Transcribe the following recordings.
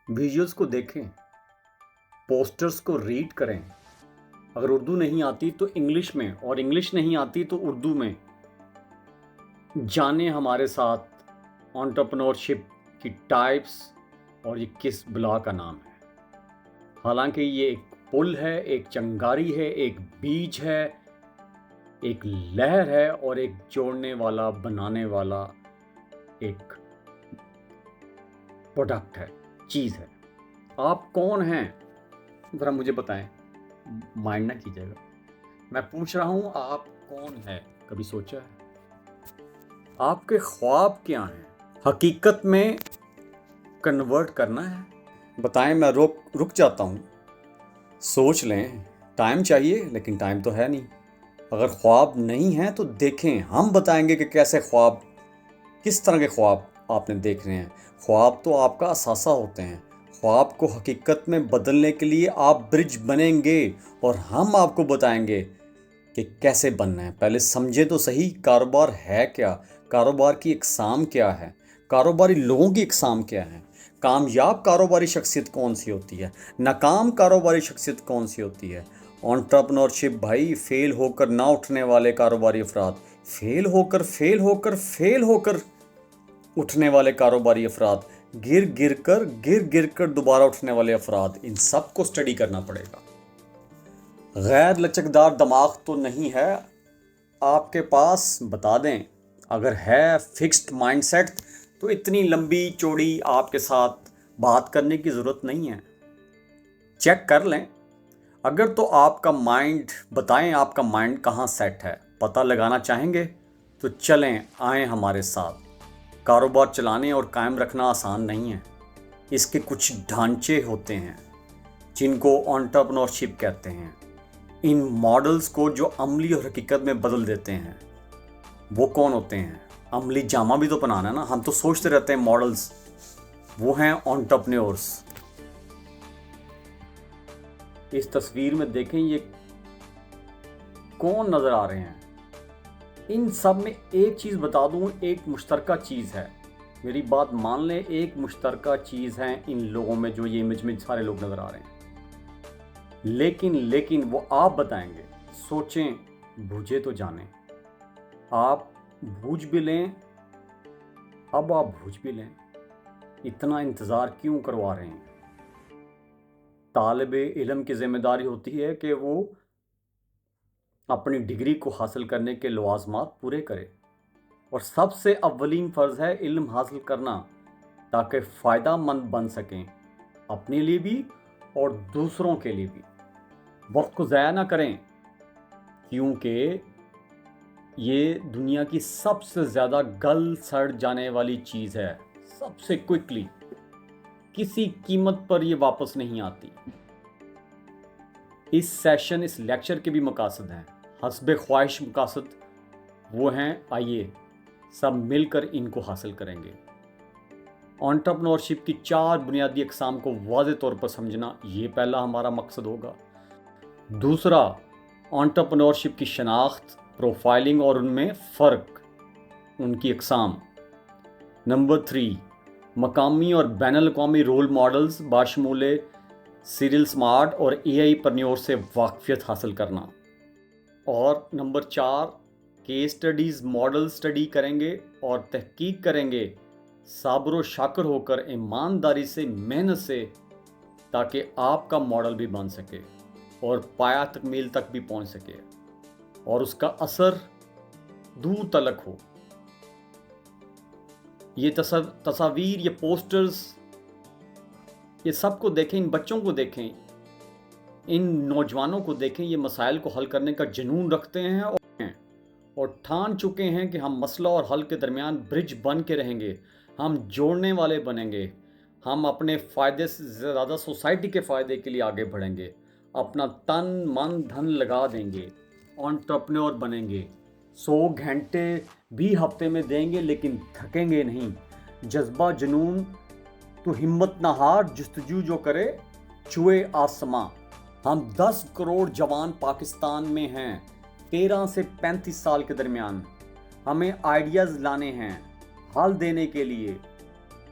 Visuals को देखें, posters को रीड करें। अगर उर्दू नहीं आती तो इंग्लिश में, और इंग्लिश नहीं आती तो उर्दू में। जानें हमारे साथ एंटरप्रेन्योरशिप की टाइप्स और ये किस ब्लॉग का नाम है। हालांकि ये एक पुल है, एक चंगारी है, एक बीज है, एक लहर है और एक जोड़ने वाला, बनाने वाला एक प्रोडक्ट है, चीज़ है। आप कौन हैं ज़रा मुझे बताएं, माइंड ना कीजिएगा। मैं पूछ रहा हूँ आप कौन है, कभी सोचा है? आपके ख्वाब क्या हैं? हकीकत में कन्वर्ट करना है? बताएं, मैं रुक जाता हूँ। सोच लें, टाइम चाहिए, लेकिन टाइम तो है नहीं। अगर ख्वाब नहीं है तो देखें, हम बताएंगे कि कैसे ख्वाब, किस तरह के ख्वाब आपने देख रहे हैं। ख्वाब तो आपका असासा होते हैं। ख्वाब को हकीकत में बदलने के लिए आप ब्रिज बनेंगे और हम आपको बताएंगे कि कैसे बनना है। पहले समझे तो सही, कारोबार है क्या, कारोबार की इकसाम क्या है, कारोबारी लोगों की इकसाम क्या है, कामयाब कारोबारी शख्सियत कौन सी होती है, नाकाम कारोबारी शख्सियत कौन सी होती है। एंटरप्रेन्योरशिप भाई, फेल होकर ना उठने वाले कारोबारी अफराद, फेल होकर उठने वाले कारोबारी अफराद, गिर गिर कर दोबारा उठने वाले अफराद, इन सब को स्टडी करना पड़ेगा। गैर लचकदार दिमाग तो नहीं है आपके पास, बता दें। अगर है फिक्स्ड माइंडसेट तो इतनी लंबी चौड़ी आपके साथ बात करने की ज़रूरत नहीं है। चेक कर लें। अगर तो आपका माइंड, बताएं आपका माइंड कहाँ सेट है, पता लगाना चाहेंगे तो चलें, आएँ हमारे साथ। कारोबार चलाने और कायम रखना आसान नहीं है। इसके कुछ ढांचे होते हैं जिनको एंटरप्रेन्योरशिप कहते हैं। इन मॉडल्स को जो अमली और हकीकत में बदल देते हैं, वो कौन होते हैं? अमली जामा भी तो बनाना है ना, हम तो सोचते रहते हैं मॉडल्स, वो हैं एंटरप्रेन्योर्स। इस तस्वीर में देखें, ये कौन नज़र आ रहे हैं? इन सब में एक चीज़ बता दूं, एक मुश्तरका चीज़ है। मेरी बात मान लें, एक मुश्तरका चीज़ है इन लोगों में, जो ये इमेज में सारे लोग नज़र आ रहे हैं। लेकिन वो आप बताएंगे। सोचें, बूझे तो जानें। आप बूझ भी लें, अब आप बूझ भी लें। इतना इंतज़ार क्यों करवा रहे हैं? तालिबे इल्म की ज़िम्मेदारी होती है कि वो अपनी डिग्री को हासिल करने के लवाज़मात पूरे करे, और सबसे अव्वलीन फ़र्ज़ है इल्म हासिल करना, ताकि फ़ायदा मंद बन सकें, अपने लिए भी और दूसरों के लिए भी। वक्त को ज़ाया ना करें, क्योंकि ये दुनिया की सबसे ज़्यादा गल सड़ जाने वाली चीज़ है। सबसे क्विकली, किसी कीमत पर ये वापस नहीं आती। इस सेशन, इस लेक्चर के भी मकासद हैं, हस्बे ख्वाहिश मकासद वो हैं। आइए सब मिलकर इनको हासिल करेंगे। एंटरप्रेन्योरशिप की 4 बुनियादी अक़साम को वाज़े तौर पर समझना, ये पहला हमारा मकसद होगा। दूसरा, एंटरप्रेन्योरशिप की शनाख्त, प्रोफाइलिंग और उनमें फ़र्क, उनकी अक़साम। नंबर 3, मकामी और बैनुल-अक़वामी रोल मॉडल्स बाशमूल सीरियल स्मार्ट और एआईप्रन्योर से वाक़फ़ियत हासिल करना। और number 4, case studies, model study करेंगे और तहकीक करेंगे, साबर व शाकर होकर, ईमानदारी से, मेहनत से, ताकि आपका मॉडल भी बन सके और पाया तकमील तक भी पहुंच सके और उसका असर दूर तलक हो। ये तस्वीर, ये पोस्टर्स, ये सब को देखें, इन बच्चों को देखें, इन नौजवानों को देखें। ये मसाइल को हल करने का जुनून रखते हैं और ठान चुके हैं कि हम मसला और हल के दरमियान ब्रिज बन के रहेंगे, हम जोड़ने वाले बनेंगे, हम अपने फ़ायदे से ज़्यादा सोसाइटी के फ़ायदे के लिए आगे बढ़ेंगे, अपना तन मन धन लगा देंगे, एंटरप्रेन्योर बनेंगे, 100 घंटे भी हफ्ते में देंगे, लेकिन थकेंगे नहीं। जज्बा जुनून तो हिम्मत ना हार, जुस्तजू जो करे छुए आसमां। हम 10 करोड़ जवान पाकिस्तान में हैं, 13 से 35 साल के दरमियान। हमें आइडियाज़ लाने हैं हल देने के लिए,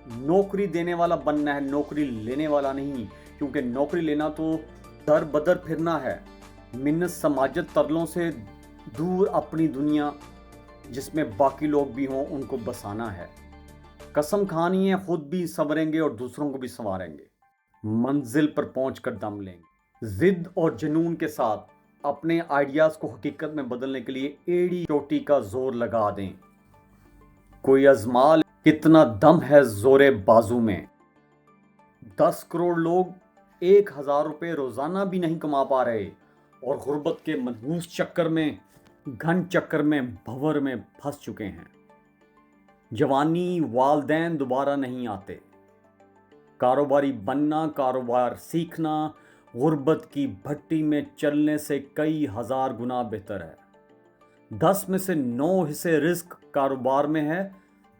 नौकरी देने वाला बनना है, नौकरी लेने वाला नहीं, क्योंकि नौकरी लेना तो दर बदर फिरना है, मिन्नत समाजत तरलों से दूर अपनी दुनिया जिसमें बाकी लोग भी हों उनको बसाना है। कसम खानी है खुद भी संवरेंगे और दूसरों को भी संवारेंगे, मंजिल पर पहुंचकर दम लेंगे। जिद और जुनून के साथ अपने आइडियाज़ को हकीकत में बदलने के लिए एड़ी चोटी का जोर लगा दें। कोई अजमा ले कितना दम है जोरे बाजू में। 10 करोड़ लोग 1000 रुपये रोजाना भी नहीं कमा पा रहे और गुर्बत के मनहूस चक्कर में, घन चक्कर में, भंवर में फंस चुके हैं। जवानी वालदैन दोबारा नहीं आते। कारोबारी बनना, कारोबार सीखना गुर्बत की भट्टी में चलने से कई हजार गुना बेहतर है। 10 में से 9 हिस्से रिस्क कारोबार में है,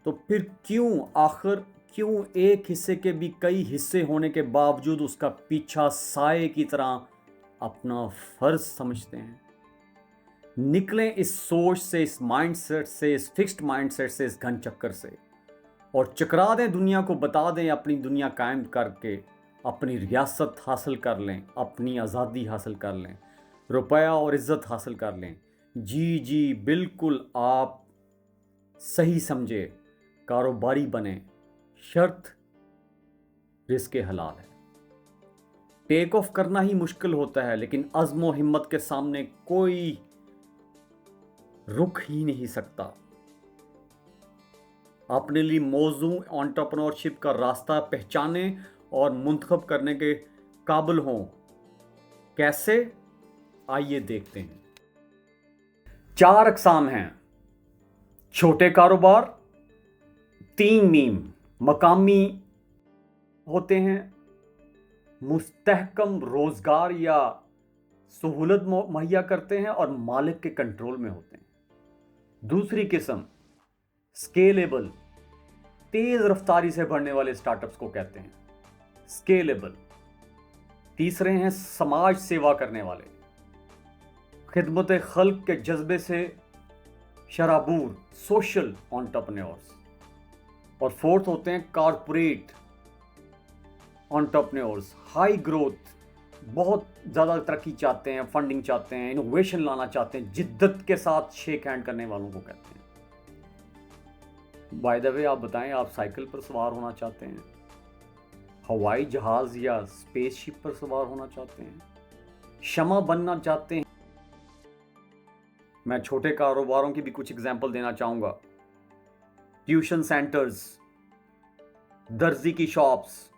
तो फिर क्यों एक हिस्से के भी कई हिस्से होने के बावजूद उसका पीछा साए की तरह अपना फर्ज समझते हैं। निकलें इस सोच से, इस माइंडसेट से, इस फिक्स्ड माइंडसेट से, इस घन चक्कर से, और चकरा दें दुनिया को, बता दें अपनी दुनिया कायम करके अपनी रियासत हासिल कर लें, अपनी आज़ादी हासिल कर लें, रुपया और इज़्ज़त हासिल कर लें। जी बिल्कुल आप सही समझे, कारोबारी बने, शर्त रिस्क हलाल है। टेक ऑफ करना ही मुश्किल होता है, लेकिन अज़्म और हिम्मत के सामने कोई रुक ही नहीं सकता। अपने लिए मौजू एंटरप्रेन्योरशिप का रास्ता पहचाने और मुंतखब करने के काबिल हों। कैसे? आइए देखते हैं। 4 अक़साम हैं। छोटे कारोबार, 3 मीम, मकामी होते हैं, मुस्तहकम रोजगार या सहूलत मुहैया करते हैं और मालिक के कंट्रोल में होते हैं। दूसरी किस्म स्केलेबल, तेज रफ्तारी से बढ़ने वाले स्टार्टअप्स को कहते हैं स्केलेबल। तीसरे हैं समाज सेवा करने वाले, खिदमत खल्क के जज्बे से शराबूर, सोशल एंटरप्रेन्योर्स। और फोर्थ होते हैं कॉरपोरेट एंटरप्रेन्योर्स, हाई ग्रोथ, बहुत ज़्यादा तरक्की चाहते हैं, फंडिंग चाहते हैं, इनोवेशन लाना चाहते हैं, जिद्दत के साथ शेक हैंड करने वालों को कहते हैं। बाय द वे आप बताएं, आप साइकिल पर सवार होना चाहते हैं, हवाई जहाज़ या स्पेसशिप पर सवार होना चाहते हैं, शमा बनना चाहते हैं? मैं छोटे कारोबारों की भी कुछ एग्जाम्पल देना चाहूँगा। ट्यूशन सेंटर्स, दर्जी की शॉप्स,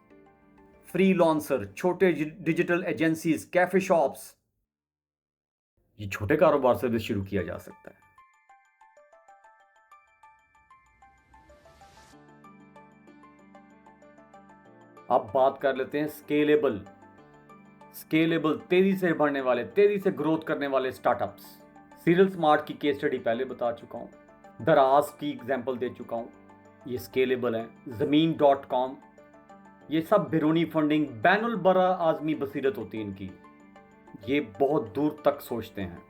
फ्रीलांसर, छोटे डिजिटल एजेंसीज, कैफे शॉप्स, ये छोटे कारोबार से भी शुरू किया जा सकता है। अब बात कर लेते हैं स्केलेबल, तेजी से बढ़ने वाले, तेजी से ग्रोथ करने वाले स्टार्टअप्स। सीरियल स्मार्ट की केस स्टडी पहले बता चुका हूं, दराज की एग्जांपल दे चुका हूं, ये स्केलेबल है। ज़मीन.com, ये सब बैरूनी फंडिंग, बैनुल बरा आज़मी बसीरत होती है इनकी, ये बहुत दूर तक सोचते हैं।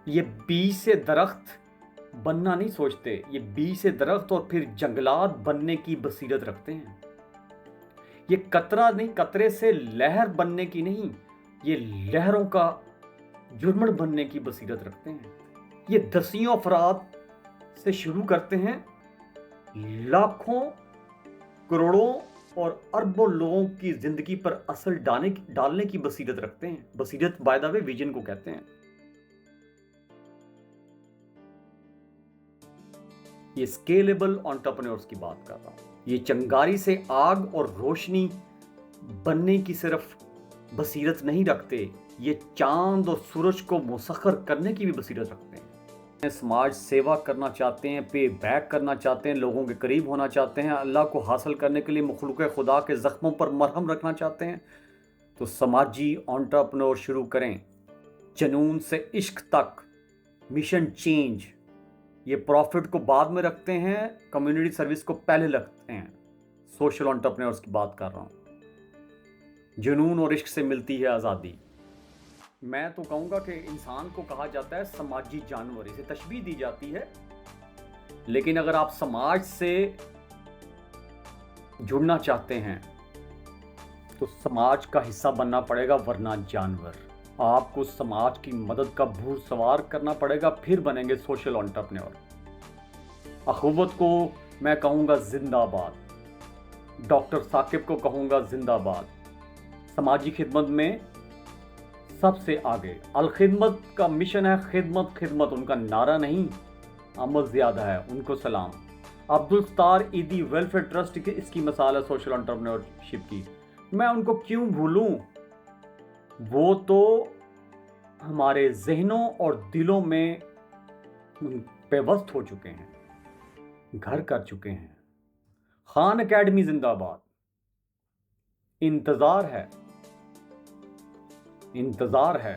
ये बीज से दरख्त बनना नहीं सोचते, ये बीज से दरख्त और फिर जंगलात बनने की बसीरत रखते हैं। ये कतरा नहीं, कतरे से लहर बनने की नहीं, ये लहरों का जुर्मन बनने की बसीरत रखते हैं। ये दसियों अफराद से शुरू करते हैं, लाखों, करोड़ों और अरबों लोगों की जिंदगी पर असर डालने की बसीरत रखते हैं। बसीरत बाय द वे विजन को कहते हैं। ये स्केलेबल एंटरप्रेन्योर्स की बात कर रहा हूं। ये चिंगारी से आग और रोशनी बनने की सिर्फ बसीरत नहीं रखते, ये चांद और सूरज को मुसख्खर करने की भी बसीरत रखते हैं। समाज सेवा करना चाहते हैं, पे बैक करना चाहते हैं, लोगों के करीब होना चाहते हैं, अल्लाह को हासिल करने के लिए मखलूक खुदा के ज़ख्मों पर मरहम रखना चाहते हैं, तो समाजी एंटरप्रेन्योर शुरू करें। जुनून से इश्क तक, मिशन चेंज। ये प्रॉफिट को बाद में रखते हैं, कम्युनिटी सर्विस को पहले रखते हैं। सोशल एंटरप्रेन्योर्स की बात कर रहा हूँ। जुनून और इश्क से मिलती है आज़ादी। मैं तो कहूँगा कि इंसान को कहा जाता है समाजी जानवर, इसे तशबीह दी जाती है, लेकिन अगर आप समाज से जुड़ना चाहते हैं तो समाज का हिस्सा बनना पड़ेगा, वरना जानवर। आपको समाज की मदद का भूत सवार करना पड़ेगा, फिर बनेंगे सोशल एंटरप्रेन्योर। अखुवत को मैं कहूँगा जिंदाबाद, डॉक्टर साकिब को कहूँगा जिंदाबाद। समाजी खिदमत में सबसे आगे अल खिदमत का मिशन है, खिदमत खिदमत उनका नारा नहीं, अमल ज़्यादा है, उनको सलाम। अब्दुल सत्तार ईदी वेलफेयर ट्रस्ट की इसकी मिसाल है सोशल एंटरप्रेन्योरशिप की। मैं उनको क्यों भूलूं, वो तो हमारे जहनों और दिलों में पेवस्त हो चुके हैं, घर कर चुके हैं। खान एकेडमी जिंदाबाद। इंतजार है, इंतजार है।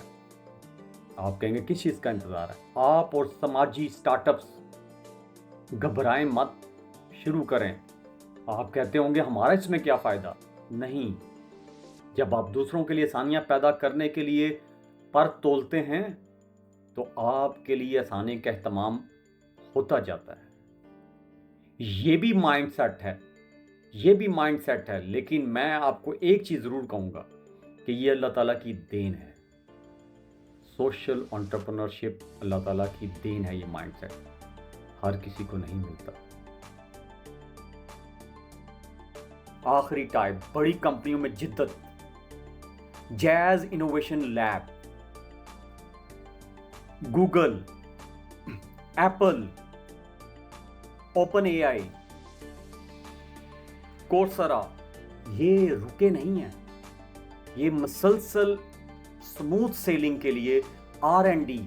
आप कहेंगे किस चीज का इंतजार है? आप और समाजी स्टार्टअप्स घबराएं मत, शुरू करें। आप कहते होंगे हमारा इसमें क्या फायदा? नहीं, जब आप दूसरों के लिए आसानियां पैदा करने के लिए पर तोलते हैं तो आपके लिए आसानी का एहतमाम होता जाता है। ये भी माइंडसेट है, ये भी माइंडसेट है। लेकिन मैं आपको एक चीज जरूर कहूंगा कि ये अल्लाह ताला की देन है। सोशल एंटरप्रेन्योरशिप अल्लाह ताला की देन है। ये माइंडसेट हर किसी को नहीं मिलता। आखिरी टाइप, बड़ी कंपनियों में जिद्दत। Jazz innovation lab, Google, Apple, OpenAI, Coursera, ये रुके नहीं हैं। ये मसलसल स्मूथ सेलिंग के लिए R&D,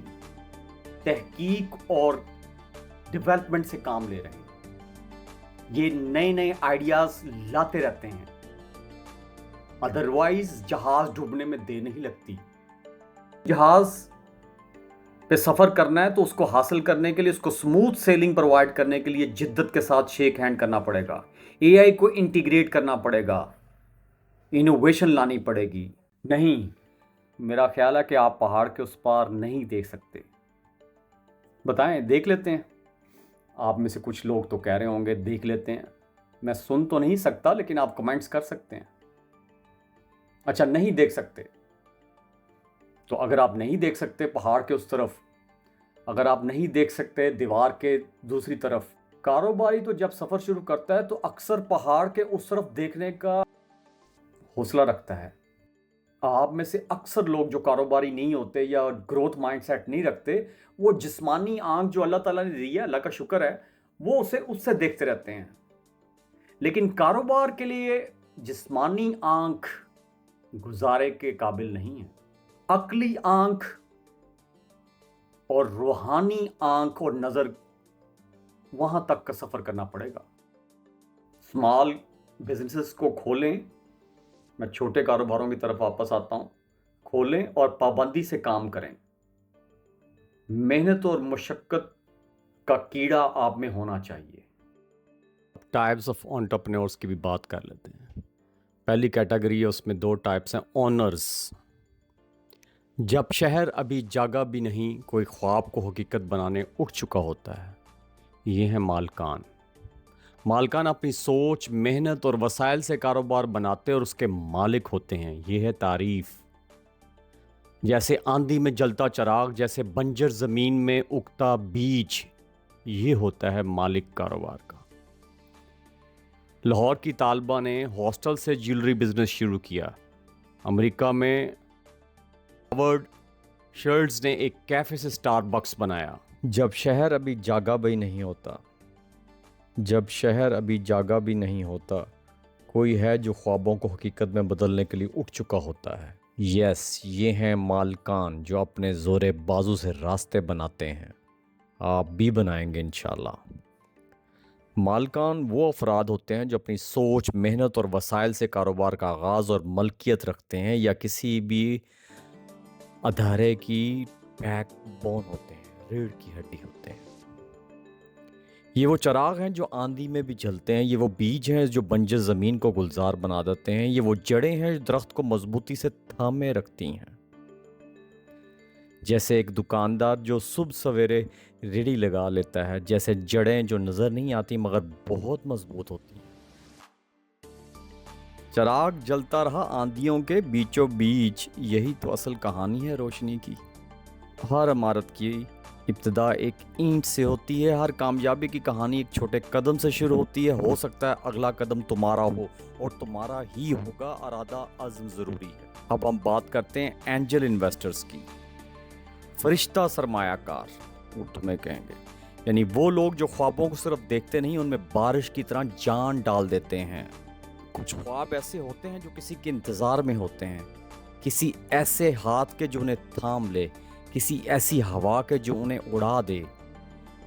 तहकीक और डेवलपमेंट से काम ले रहे हैं। ये नए नए आइडियाज लाते रहते हैं, अदरवाइज जहाज डूबने में देर नहीं लगती। जहाज पे सफर करना है तो उसको हासिल करने के लिए, उसको स्मूथ सेलिंग प्रोवाइड करने के लिए जिद्दत के साथ शेक हैंड करना पड़ेगा। AI को इंटीग्रेट करना पड़ेगा, इनोवेशन लानी पड़ेगी। नहीं, मेरा ख्याल है कि आप पहाड़ के उस पार नहीं देख सकते। बताएं, देख लेते हैं। आप में से कुछ लोग तो कह रहे होंगे देख लेते हैं। मैं सुन तो नहीं सकता, लेकिन आप कमेंट्स कर सकते हैं। अच्छा, नहीं देख सकते तो अगर आप नहीं देख सकते पहाड़ के उस तरफ, अगर आप नहीं देख सकते दीवार के दूसरी तरफ, कारोबारी तो जब सफ़र शुरू करता है तो अक्सर पहाड़ के उस तरफ देखने का हौसला रखता है। आप में से अक्सर लोग जो कारोबारी नहीं होते या ग्रोथ माइंडसेट नहीं रखते, वो जिस्मानी आंख जो अल्लाह ताला ने दी है, अल्लाह का शुक्र है, वो उसे उससे देखते रहते हैं। लेकिन कारोबार के लिए जिस्मानी आंख गुजारे के काबिल नहीं है। अक्ली आंख और रूहानी आंख और नज़र, वहां तक का सफ़र करना पड़ेगा। स्मॉल बिजनेसेस को खोलें। मैं छोटे कारोबारों की तरफ वापस आता हूं। खोलें और पाबंदी से काम करें। मेहनत और मशक्क़त का कीड़ा आप में होना चाहिए। टाइप्स ऑफ एंटरप्रेन्योर्स की भी बात कर लेते हैं। पहली कैटेगरी है, उसमें 2 टाइप्स हैं। ओनर्स, जब शहर अभी जागा भी नहीं, कोई ख्वाब को हकीकत बनाने उठ चुका होता है। ये हैं मालकान। मालकान अपनी सोच, मेहनत और वसाइल से कारोबार बनाते और उसके मालिक होते हैं। ये है तारीफ। जैसे आंधी में जलता चिराग, जैसे बंजर ज़मीन में उगता बीज, ये होता है मालिक कारोबार का। लाहौर की तालबा ने हॉस्टल से ज्वेलरी बिजनेस शुरू किया। अमेरिका में हार्वर्ड शर्ट्स ने एक कैफ़े से स्टारबक्स बनाया। जब शहर अभी जागा भी नहीं होता, जब शहर अभी जागा भी नहीं होता, कोई है जो ख्वाबों को हकीकत में बदलने के लिए उठ चुका होता है। यस, ये हैं मालकान जो अपने ज़ोरे बाजू से रास्ते बनाते हैं। आप भी बनाएंगे इंशाल्लाह। मालकान वो अफराद होते हैं जो अपनी सोच, मेहनत और वसाइल से कारोबार का आगाज़ और मलकियत रखते हैं, या किसी भी अदारे की बैकबोन होते हैं, रीढ़ की हड्डी होते हैं। ये वो चिराग हैं जो आंधी में भी जलते हैं। ये वो बीज हैं जो बंजर ज़मीन को गुलजार बना देते हैं। ये वो जड़ें हैं जो दरख्त को मजबूती से थामे रखती हैं। जैसे एक दुकानदार जो सुबह सवेरे रेडी लगा लेता है, जैसे जड़ें जो नज़र नहीं आती मगर बहुत मजबूत होती हैं। چراغ جلتا رہا آندھیوں کے بیچوں بیچ، یہی تو اصل کہانی ہے روشنی کی۔ ہر عمارت کی ابتدا ایک اینٹ سے ہوتی ہے، ہر کامیابی کی کہانی ایک چھوٹے قدم سے شروع ہوتی ہے۔ ہو سکتا ہے اگلا قدم تمہارا ہو، اور تمہارا ہی ہوگا، ارادہ عزم ضروری ہے۔ اب ہم بات کرتے ہیں اینجل انویسٹرز کی۔ فرشتہ سرمایہ کار اردو میں کہیں گے، یعنی وہ لوگ جو خوابوں کو صرف دیکھتے نہیں، ان میں بارش کی طرح جان ڈال دیتے ہیں۔ کچھ خواب ایسے ہوتے ہیں جو کسی کے انتظار میں ہوتے ہیں، کسی ایسے ہاتھ کے جو انہیں تھام لے، کسی ایسی ہوا کے جو انہیں اڑا دے۔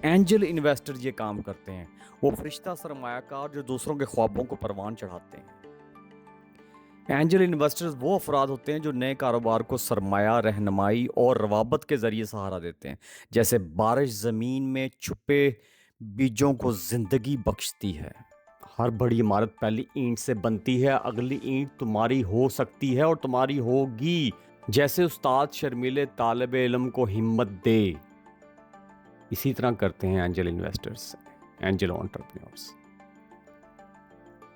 اینجل انویسٹر یہ کام کرتے ہیں، وہ فرشتہ سرمایہ کار جو دوسروں کے خوابوں کو پروان چڑھاتے ہیں۔ اینجل انویسٹرز وہ افراد ہوتے ہیں جو نئے کاروبار کو سرمایہ، رہنمائی اور روابط کے ذریعے سہارا دیتے ہیں۔ جیسے بارش زمین میں چھپے بیجوں کو زندگی بخشتی ہے۔ ہر بڑی عمارت پہلی اینٹ سے بنتی ہے، اگلی اینٹ تمہاری ہو سکتی ہے اور تمہاری ہوگی۔ جیسے استاد شرمیلے طالب علم کو ہمت دے، اسی طرح کرتے ہیں angel investors, angel entrepreneurs.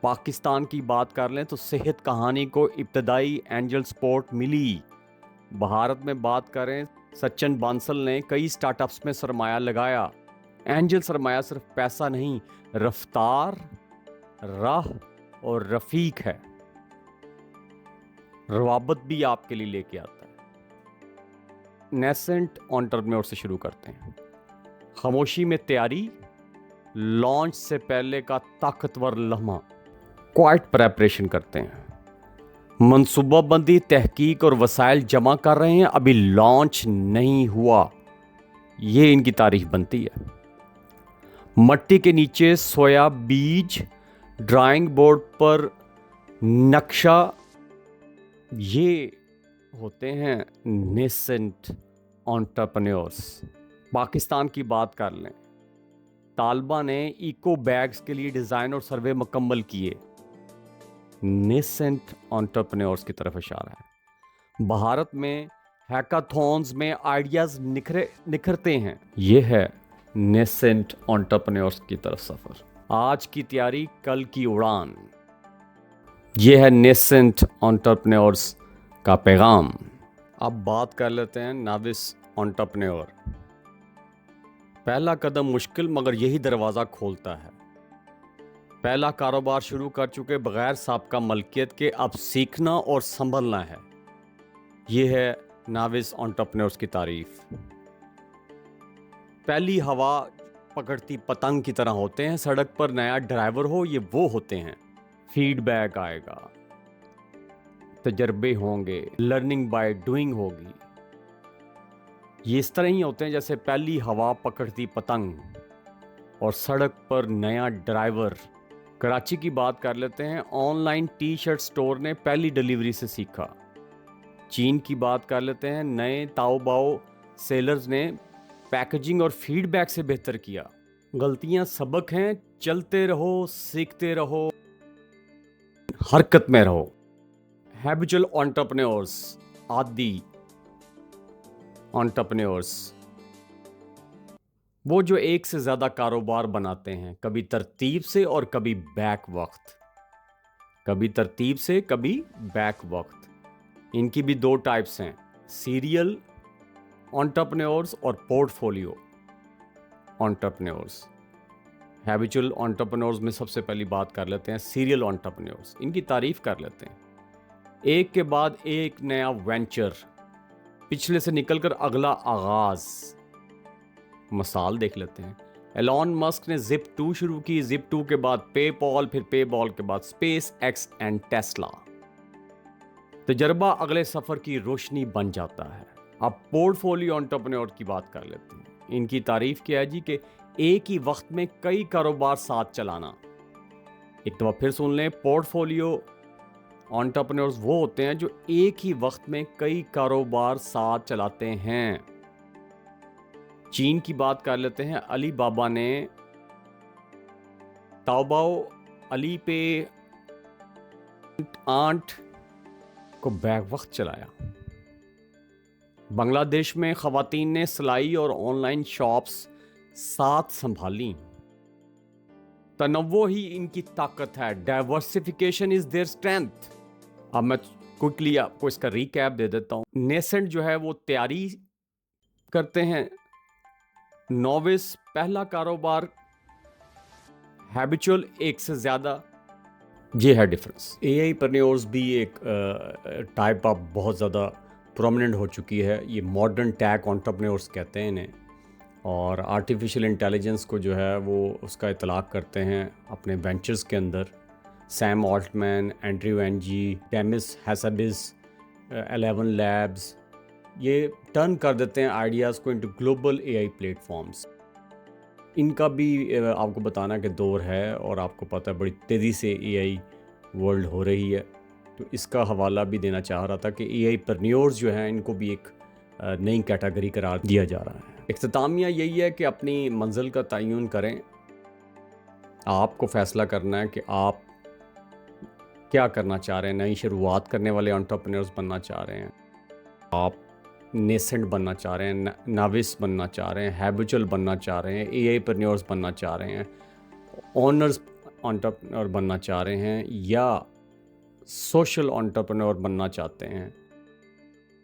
Pakistan کی بات کر لیں تو صحت کہانی کو ابتدائی اینجل سپورٹ ملی۔ بھارت میں بات کریں، سچن بانسل نے کئی سٹارٹ اپس میں سرمایہ لگایا۔ اینجل سرمایہ صرف پیسہ نہیں، رفتار، راہ اور رفیق ہے۔ روابط بھی آپ کے لیے لے کے آتا ہے۔ نیسنٹ انٹرپرینور سے شروع کرتے ہیں۔ خاموشی میں تیاری، لانچ سے پہلے کا طاقتور لمحہ، کوائٹ پریپریشن کرتے ہیں۔ منصوبہ بندی، تحقیق اور وسائل جمع کر رہے ہیں، ابھی لانچ نہیں ہوا، یہ ان کی تاریخ بنتی ہے۔ مٹی کے نیچے سویا بیج، ڈرائنگ بورڈ پر نقشہ، یہ ہوتے ہیں نیسنٹ انٹرپرینورز۔ پاکستان کی بات کر لیں، طالبہ نے ایکو بیگز کے لیے ڈیزائن اور سروے مکمل کیے، نیسنٹ انٹرپرینورز کی طرف اشارہ ہے۔ بھارت میں ہیکاتھونز میں آئیڈیاز نکھرتے ہیں، یہ ہے نیسنٹ انٹرپرینورز کی طرف سفر۔ آج کی تیاری، کل کی اڑان، یہ ہے نیسنٹ انٹرپرینورز کا پیغام۔ اب بات کر لیتے ہیں ناوس انٹرپرینور۔ پہلا قدم مشکل، مگر یہی دروازہ کھولتا ہے۔ پہلا کاروبار شروع کر چکے بغیر سابقہ ملکیت کے، اب سیکھنا اور سنبھلنا ہے۔ یہ ہے ناوس انٹرپرینورز کی تعریف۔ پہلی ہوا پکڑتی پتنگ کی طرح ہوتے ہیں، سڑک پر نیا ڈرائیور ہو، یہ وہ ہوتے ہیں۔ فیڈ بیک آئے گا، تجربے ہوں گے، لرننگ بائی ڈوئنگ ہوگی۔ یہ اس طرح ہی ہوتے ہیں جیسے پہلی ہوا پکڑتی پتنگ اور سڑک پر نیا ڈرائیور۔ کراچی کی بات کر لیتے ہیں، on line T shirt store نے پہلی ڈیلیوری سے سیکھا۔ چین کی بات کر لیتے ہیں، نئے تاؤ باؤ سیلرز نے پیکیجنگ اور فیڈ بیک سے بہتر کیا۔ غلطیاں سبق ہیں، چلتے رہو، سیکھتے رہو، حرکت میں رہو۔ ہیبچل انٹرپرینورز، عادی انٹرپرینورز، وہ جو ایک سے زیادہ کاروبار بناتے ہیں، کبھی ترتیب سے اور کبھی بیک وقت، کبھی ترتیب سے کبھی بیک وقت۔ ان کی بھی دو ٹائپس ہیں، سیریل انٹرپرینورز اور پورٹ فولیو انٹرپرینورز۔ ہیبچل انٹرپرینورز میں سب سے پہلی بات کر لیتے ہیں سیریل انٹرپرینورز، ان کی تعریف کر لیتے ہیں۔ ایک کے بعد ایک نیا وینچر، پچھلے سے نکل کر اگلا آغاز۔ مثال دیکھ لیتے ہیں، ایلون مسک نے زپ 2 شروع کی، زپ 2 کے بعد پے پال، پھر پے پال کے بعد اسپیس ایکس اینڈ ٹیسلا۔ تجربہ اگلے سفر کی روشنی بن جاتا ہے۔ اب پورٹ فولیو انٹرپرینور کی بات کر لیتے ہیں۔ ان کی تعریف کیا ہے جی کہ ایک ہی وقت میں کئی کاروبار ساتھ چلانا۔ ایک دفعہ پھر سن لیں، پورٹ فولیو انٹرپرینورز وہ ہوتے ہیں جو ایک ہی وقت میں کئی کاروبار ساتھ چلاتے ہیں۔ چین کی بات کر لیتے ہیں، علی بابا نے تاؤباؤ، علی پے، آنٹ کو بیک وقت چلایا۔ بنگلہ دیش میں خواتین نے سلائی اور آن لائن شاپس ساتھ سنبھالیں۔ तनव्वो ही इनकी ताकत है, डाइवर्सिफिकेशन इज देयर स्ट्रेंथ। अब मैं क्विकली आपको इसका रिकैप दे देता हूँ। नेसेंट जो है वो तैयारी करते हैं, नोविस पहला कारोबार, हैबिचुअल एक से ज़्यादा। ये है डिफरेंस। एआई परन्योर्स भी एक टाइप ऑफ बहुत ज़्यादा प्रोमिनेंट हो चुकी है। ये मॉडर्न टैक एंटरप्रेन्योर्स कहते हैं इन्हें, और आर्टिफिशियल इंटेलिजेंस को जो है वो उसका इतलाक़ करते हैं अपने वेंचर्स के अंदर। Sam Altman, Andrew Ng, Demis Hassabis, 11 labs, ये टर्न कर देते हैं आइडियाज़ को इनटू ग्लोबल एआई प्लेटफॉर्म्स। इनका भी आपको बताना कि दौर है, और आपको पता है बड़ी तेज़ी से एआई वर्ल्ड हो रही है, तो इसका हवाला भी देना चाह रहा था कि एआई परन्योर्स जो हैं इनको भी एक नई कैटेगरी करार दिया जा रहा है। इख्तितामिया यही है कि अपनी मंजिल का तयन करें। आपको फ़ैसला करना है कि आप क्या करना चाह रहे हैं। नई शुरुआत करने वाले एंटरप्रेन्योर्स बनना चाह रहे हैं, आप नेसेंट बनना चाह रहे हैं, नाविस बनना चाह रहे हैं, हैबिचुअल बनना चाह रहे हैं, एआई परन्योर्स बनना चाह रहे हैं, ऑनर्स एंटरप्रेन्योर बनना चाह रहे हैं, या सोशल एंटरप्रेन्योर बनना चाहते हैं।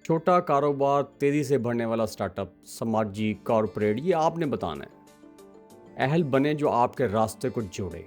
छोटा कारोबार, तेज़ी से बढ़ने वाला स्टार्टअप, समाजी, कॉरपोरेट, ये आपने बताना है। अहल बने जो आपके रास्ते को जोड़े।